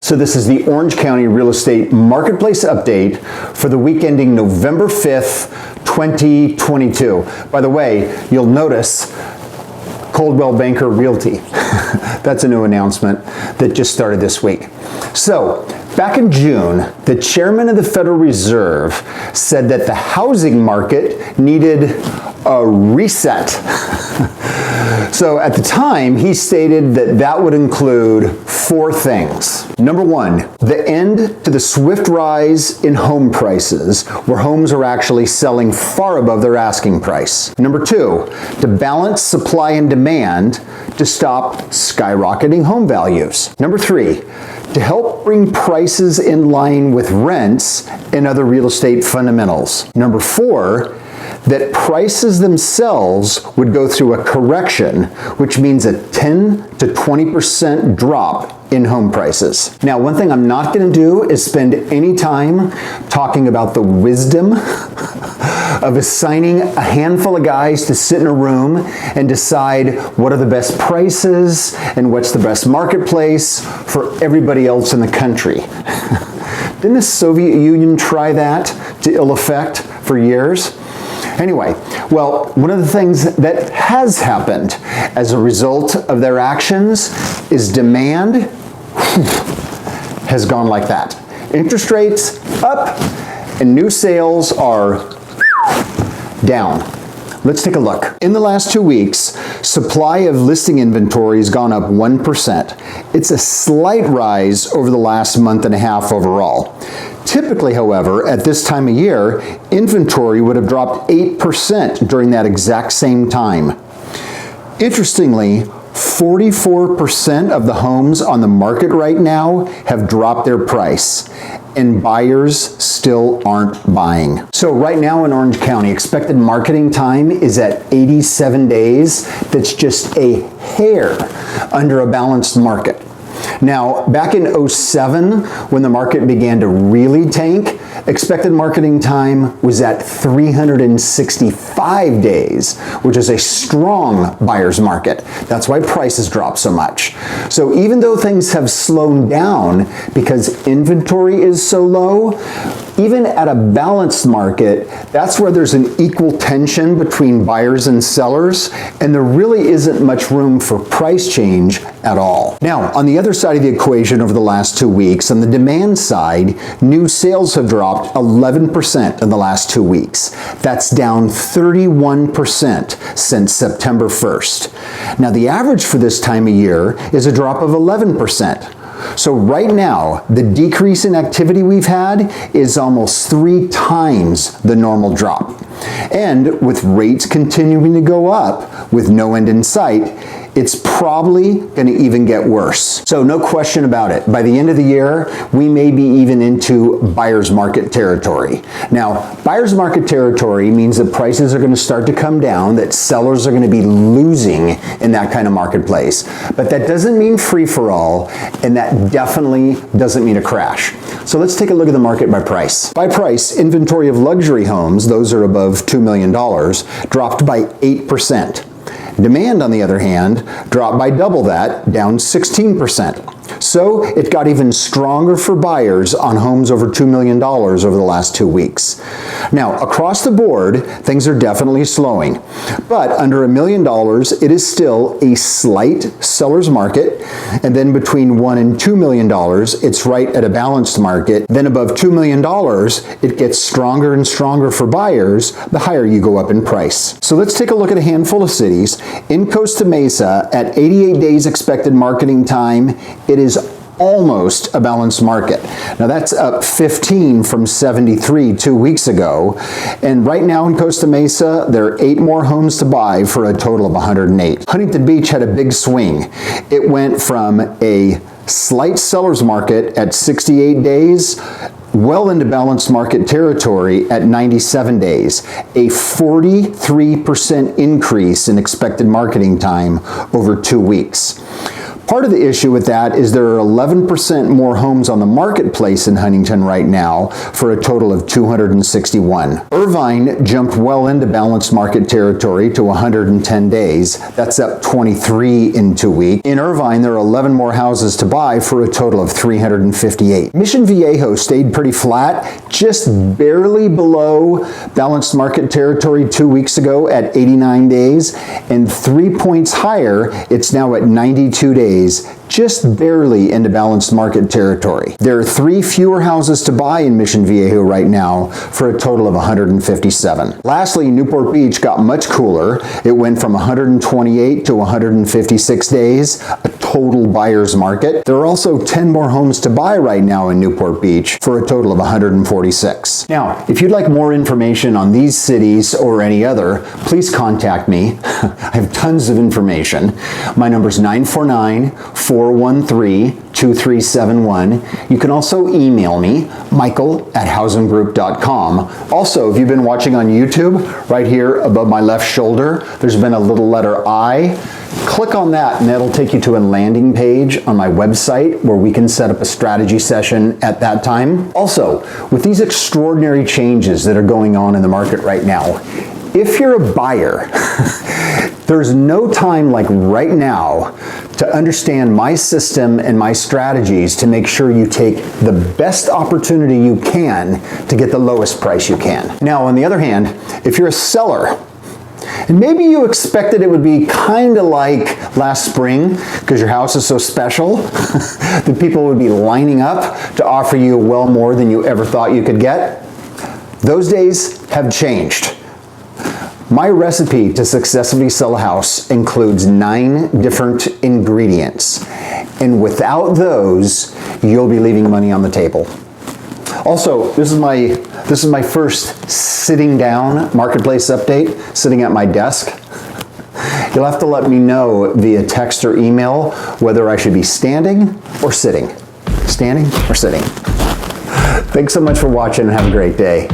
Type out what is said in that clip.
So this is the Orange County Real Estate Marketplace Update for the week ending November 5th, 2022. By the way, you'll notice Coldwell Banker Realty. That's a new announcement that just started this week. So, back in June, the chairman of the Federal Reserve said that the housing market needed a reset. So at the time, he stated that that would include four things. Number one, the end to the swift rise in home prices, where homes are actually selling far above their asking price. Number two, to balance supply and demand to stop skyrocketing home values. Number three, to help bring prices in line with rents and other real estate fundamentals. Number four, that prices themselves would go through a correction, which means a 10 to 20% drop in home prices. Now, one thing I'm not going to do is spend any time talking about the wisdom of assigning a handful of guys to sit in a room and decide what are the best prices and what's the best marketplace for everybody else in the country. Didn't the Soviet Union try that to ill effect for years? Anyway, well, one of the things that has happened as a result of their actions is demand has gone like that. Interest rates up and new sales are down. Let's take a look. In the last 2 weeks, supply of listing inventory has gone up 1%. It's a slight rise over the last month and a half overall. Typically, however, at this time of year, inventory would have dropped 8% during that exact same time. Interestingly, 44% of the homes on the market right now have dropped their price, and buyers still aren't buying. So right now in Orange County, expected marketing time is at 87 days. That's just a hair under a balanced market. Now, back in 2007, when the market began to really tank, expected marketing time was at 365 days, which is a strong buyer's market. That's why prices drop so much. So even though things have slowed down because inventory is so low, even at a balanced market, that's where there's an equal tension between buyers and sellers, and there really isn't much room for price change at all. Now, on the other side of the equation over the last 2 weeks, on the demand side, new sales have dropped 11% in the last 2 weeks. That's down 31% since September 1st. Now, the average for this time of year is a drop of 11%. So right now, the decrease in activity we've had is almost 3 times the normal drop. And with rates continuing to go up with no end in sight, it's probably going to even get worse. So no question about it. By the end of the year, we may be even into buyer's market territory. Now, buyer's market territory means that prices are going to start to come down, that sellers are going to be losing in that kind of marketplace. But that doesn't mean free for all, and that definitely doesn't mean a crash. So let's take a look at the market by price. By price, inventory of luxury homes, those are above $2 million, dropped by 8%. Demand, on the other hand, dropped by double that, down 16%. So it got even stronger for buyers on homes over $2 million over the last 2 weeks. Now, across the board, things are definitely slowing. But under $1 million, it is still a slight seller's market. And then between $1 and $2 million, it's right at a balanced market. Then above $2 million, it gets stronger and stronger for buyers the higher you go up in price. So let's take a look at a handful of cities. In Costa Mesa, at 88 days expected marketing time, it is almost a balanced market. Now that's up 15 from 73 2 weeks ago. And right now in Costa Mesa, there are 8 more homes to buy for a total of 108. Huntington Beach had a big swing. It went from a slight seller's market at 68 days well into balanced market territory at 97 days, a 43% increase in expected marketing time over 2 weeks. Part of the issue with that is there are 11% more homes on the marketplace in Huntington right now for a total of 261. Irvine jumped well into balanced market territory to 110 days. That's up 23 in 2 weeks. In Irvine, there are 11 more houses to buy for a total of 358. Mission Viejo stayed pretty flat, just barely below balanced market territory 2 weeks ago at 89 days, and 3 points higher, it's now at 92 days, just barely into balanced market territory. There are 3 fewer houses to buy in Mission Viejo right now for a total of 157. Lastly, Newport Beach got much cooler. It went from 128 to 156 days, a total buyer's market. There are also 10 more homes to buy right now in Newport Beach for a total of 146. Now, if you'd like more information on these cities or any other, please contact me. I have tons of information. My number is 949-413-2371. You can also email me, michael@housingroup.com. Also, if you've been watching on YouTube, right here above my left shoulder, there's been a little letter I. Click on that and that'll take you to a landing page on my website where we can set up a strategy session at that time. Also, with these extraordinary changes that are going on in the market right now, if you're a buyer, there's no time like right now to understand my system and my strategies to make sure you take the best opportunity you can to get the lowest price you can. Now, on the other hand, if you're a seller, and maybe you expected it would be kind of like last spring because your house is so special that people would be lining up to offer you well more than you ever thought you could get. Those days have changed. My recipe to successfully sell a house includes 9 different ingredients, and without those, you'll be leaving money on the table. Also, this is my first sitting down marketplace update, sitting at my desk. You'll have to let me know via text or email whether I should be standing or sitting. Standing or sitting. Thanks so much for watching and have a great day.